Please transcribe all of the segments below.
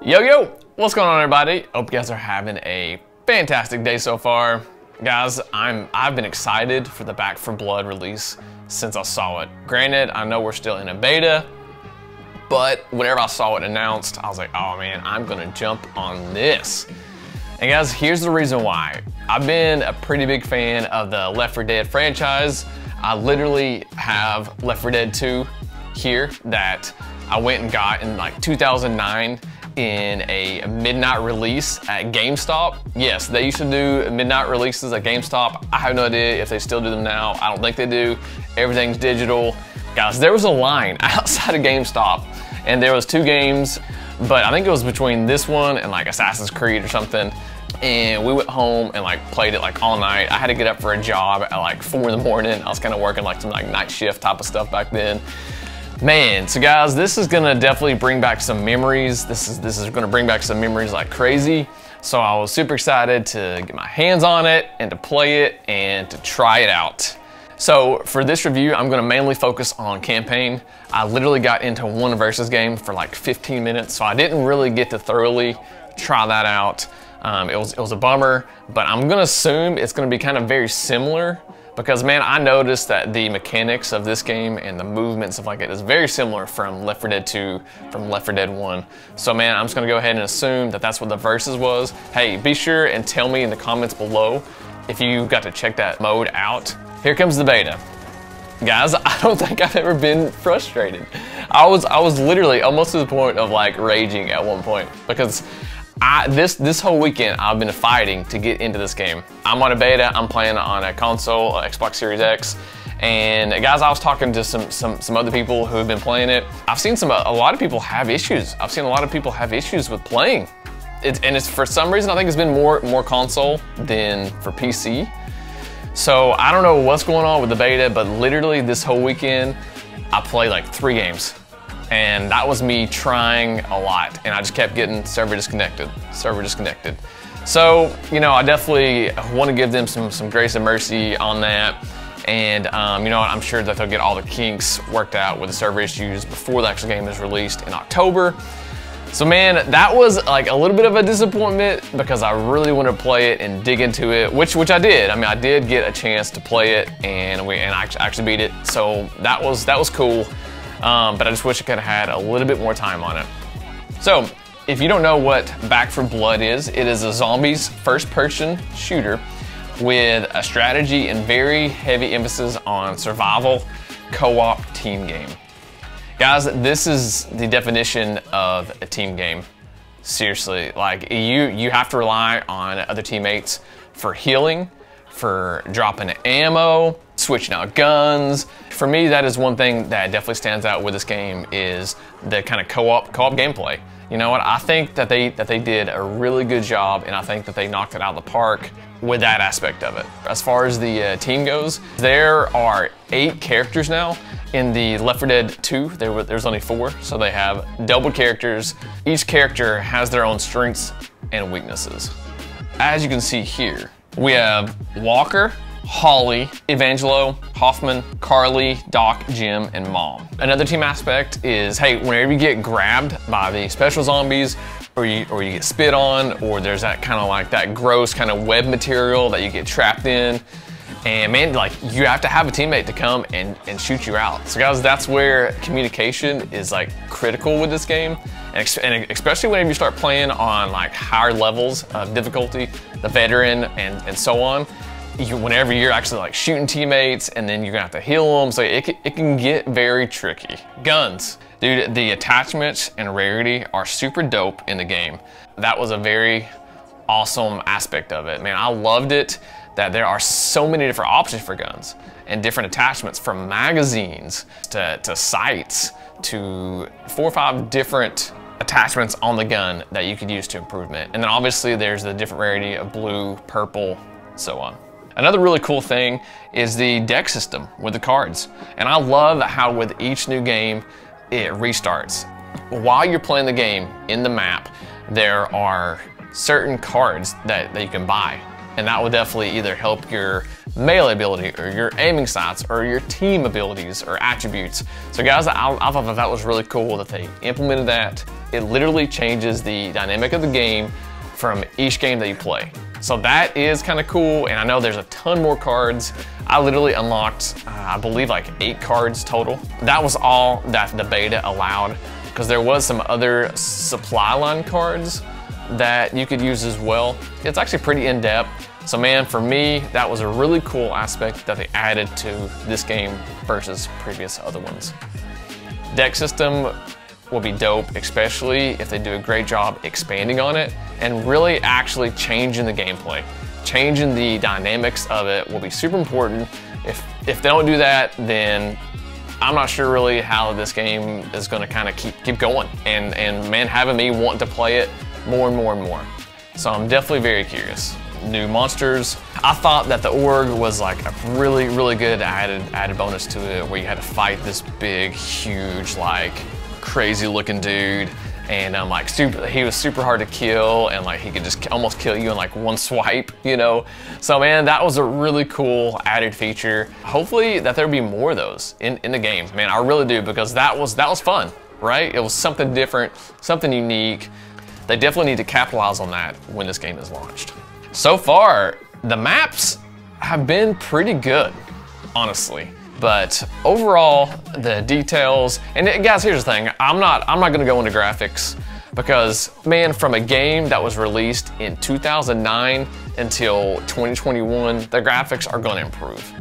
Yo, what's going on, everybody? Hope you guys are having a fantastic day so far. Guys, I've been excited for the Back 4 Blood release since I saw it. Granted, I know we're still in a beta, but whenever I saw it announced, I was like, oh man, I'm gonna jump on this. And guys, here's the reason why. I've been a pretty big fan of the Left 4 Dead franchise. I literally have Left 4 Dead 2 here that I went and got in like 2009 in a midnight release at Gamestop. Yes, they used to do midnight releases at Gamestop. I have no idea if they still do them now. I don't think they do. Everything's digital. Guys, there was a line outside of Gamestop and there was 2 games, but I think it was between this one and like Assassin's Creed or something. And we went home and like played it like all night. I had to get up for a job at like 4 in the morning. I was kind of working like some like night shift type of stuff back then. Man, so guys, this is gonna definitely bring back some memories. This is gonna bring back some memories like crazy. So I was super excited to get my hands on it and to play it and to try it out. So for this review, I'm gonna mainly focus on campaign. I literally got into one versus game for like 15 minutes, so I didn't really get to thoroughly try that out. It was a bummer, but I'm gonna assume it's gonna be kind of very similar because man, I noticed that the mechanics of this game and the movement, stuff like it, is very similar from Left 4 Dead 2, from Left 4 Dead 1. So man, I'm just gonna go ahead and assume that that's what the versus was. Hey, be sure and tell me in the comments below if you got to check that mode out. Here comes the beta. Guys, I don't think I've ever been frustrated. I was literally almost to the point of like raging at one point because this whole weekend I've been fighting to get into this game. I'm on a beta, I'm playing on a console, Xbox Series X, and guys, I was talking to some other people who have been playing it. I've seen a lot of people have issues. I've seen a lot of people have issues with playing. It's for some reason, I think it's been more console than for PC. So I don't know what's going on with the beta, but literally this whole weekend, I played like 3 games. And that was me trying a lot, and I just kept getting server disconnected. So, you know, I definitely want to give them some grace and mercy on that. And you know what, I'm sure that they'll get all the kinks worked out with the server issues before the actual game is released in October. So man, that was like a little bit of a disappointment because I really wanted to play it and dig into it, which I did. I mean, I did get a chance to play it, and I actually beat it. So that was cool. But I just wish I could have had a little bit more time on it. So, if you don't know what Back 4 Blood is, it is a zombies first-person shooter with a strategy and very heavy emphasis on survival co-op team game. Guys, this is the definition of a team game. Seriously, like you have to rely on other teammates for healing, for dropping ammo, switching out guns. For me, that is one thing that definitely stands out with this game is the kind of co-op gameplay. You know what? I think that they did a really good job, and I think that they knocked it out of the park with that aspect of it. As far as the team goes, there are 8 characters now. In the Left 4 Dead 2, there's only 4, so they have double characters. Each character has their own strengths and weaknesses. As you can see here, we have Walker, Holly, Evangelo, Hoffman, Carly, Doc, Jim, and Mom. Another team aspect is, hey, whenever you get grabbed by the special zombies, or you get spit on, or there's that kind of like that gross kind of web material that you get trapped in, and man, like you have to have a teammate to come and shoot you out. So guys, that's where communication is like critical with this game. And especially whenever you start playing on like higher levels of difficulty, the veteran and so on, whenever you're actually like shooting teammates and then you're gonna have to heal them, so it can get very tricky. Guns. Dude, the attachments and rarity are super dope in the game. That was a very awesome aspect of it. Man, I loved it that there are so many different options for guns and different attachments, from magazines to sights to 4 or 5 different attachments on the gun that you could use to improvement. And then obviously there's the different rarity of blue, purple, so on. Another really cool thing is the deck system with the cards. And I love how with each new game, it restarts. While you're playing the game in the map, there are certain cards that you can buy. And that will definitely either help your melee ability or your aiming sights or your team abilities or attributes. So guys, I thought that was really cool that they implemented that. it literally changes the dynamic of the game from each game that you play. So that is kind of cool, and I know there's a ton more cards. I literally unlocked, I believe like 8 cards total. That was all that the beta allowed, because there was some other supply line cards that you could use as well. It's actually pretty in-depth. So man, for me, that was a really cool aspect that they added to this game versus previous other ones. Deck system will be dope, especially if they do a great job expanding on it and really actually changing the gameplay. Changing the dynamics of it will be super important. If they don't do that, then I'm not sure really how this game is gonna kind of keep going. And man, having me wanting to play it more and more and more. So I'm definitely very curious. New monsters. I thought that the Orge was like a really, really good added bonus to it, where you had to fight this big, huge, like crazy looking dude, and like he was super hard to kill, and like he could just almost kill you in like one swipe, you know. So man, that was a really cool added feature. Hopefully that there'll be more of those in the game. Man, I really do, because that was fun, right? It was something different, something unique. They definitely need to capitalize on that when this game is launched. So far, the maps have been pretty good, honestly. But overall, the details, and guys, here's the thing, I'm not gonna go into graphics, because man, from a game that was released in 2009 until 2021, the graphics are gonna improve,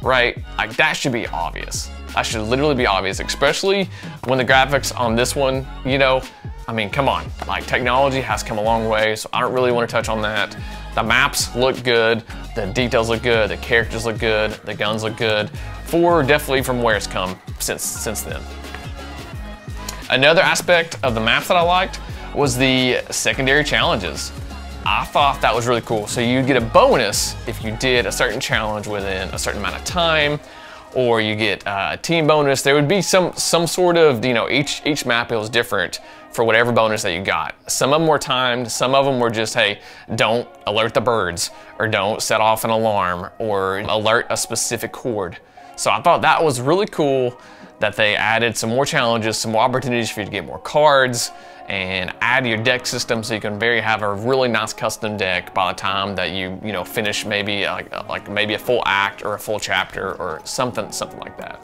right? Like that should be obvious. That should literally be obvious, especially when the graphics on this one, you know, I mean, come on, like technology has come a long way, so I don't really want to touch on that. The maps look good, the details look good, the characters look good, the guns look good, definitely from where it's come since then. Another aspect of the maps that I liked was the secondary challenges. I thought that was really cool. So you get a bonus if you did a certain challenge within a certain amount of time, or you get a team bonus. There would be some sort of, you know, each map, it was different for whatever bonus that you got. Some of them were timed, some of them were just, hey, don't alert the birds, or don't set off an alarm, or alert a specific horde. So I thought that was really cool that they added some more challenges, some more opportunities for you to get more cards, and add your deck system so you can have a really nice custom deck by the time that you finish maybe maybe a full act or a full chapter or something like that.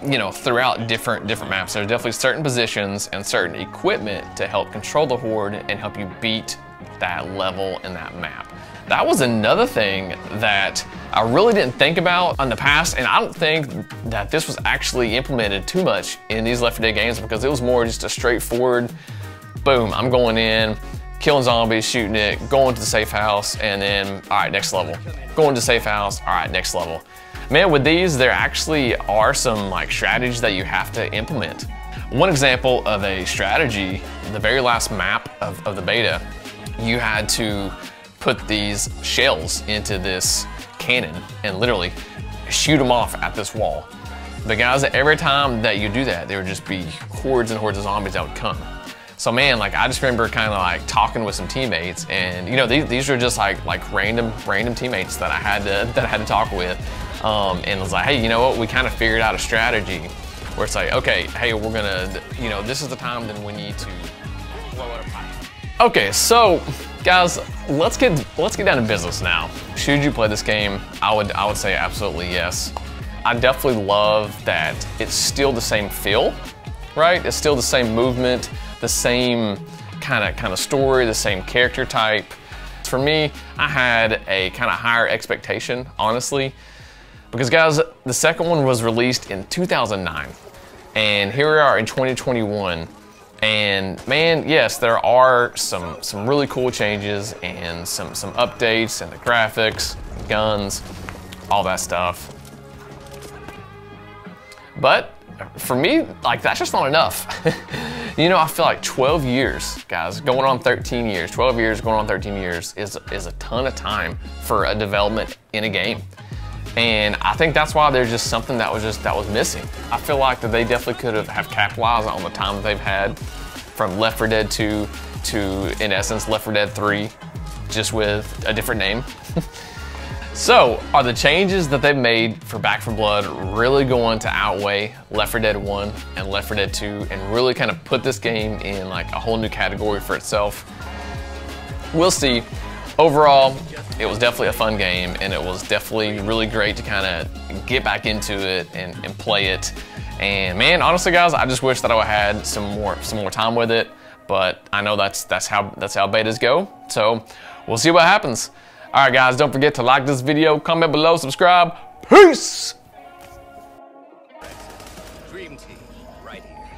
You know, throughout different maps, there's definitely certain positions and certain equipment to help control the horde and help you beat that level in that map. That was another thing that I really didn't think about in the past, and I don't think that this was actually implemented too much in these Left 4 Dead games, because it was more just a straightforward, boom, I'm going in, killing zombies, shooting it, going to the safe house, and then, all right, next level. Going to safe house, all right, next level. Man, with these, there actually are some like strategies that you have to implement. One example of a strategy, the very last map of the beta, you had to put these shells into this cannon and literally shoot them off at this wall. But guys, every time that you do that, there would just be hordes and hordes of zombies that would come. So man, like I just remember kind of like talking with some teammates, and you know, these are just like random teammates that I had to talk with, and it was like, hey, you know what? We kind of figured out a strategy where it's like, okay, hey, we're gonna, you know, this is the time then we need to blow it apart. Okay, so guys, let's get down to business now. Should you play this game? I would say absolutely yes. I definitely love that it's still the same feel, right? It's still the same movement, the same kind of story, the same character type. For me, I had a kind of higher expectation, honestly, because guys, the second one was released in 2009, and here we are in 2021. And man, yes, there are some really cool changes and some updates, and the graphics, guns, all that stuff. But for me, like, that's just not enough. You know, I feel like 12 years, guys, going on 13 years, 12 years going on 13 years is a ton of time for a development in a game. And I think that's why there's just something that was missing. I feel like that they definitely could have capitalized on the time that they've had from Left 4 Dead 2 to, in essence, Left 4 Dead 3, just with a different name. So, are the changes that they've made for Back 4 Blood really going to outweigh Left 4 Dead 1 and Left 4 Dead 2 and really kind of put this game in like a whole new category for itself? We'll see. Overall, it was definitely a fun game, and it was definitely really great to kind of get back into it and play it. And man, honestly guys, I just wish that I had some more time with it, but I know that's how betas go. So we'll see what happens. All right guys, don't forget to like this video, comment below, subscribe. Peace! Dream team, right here.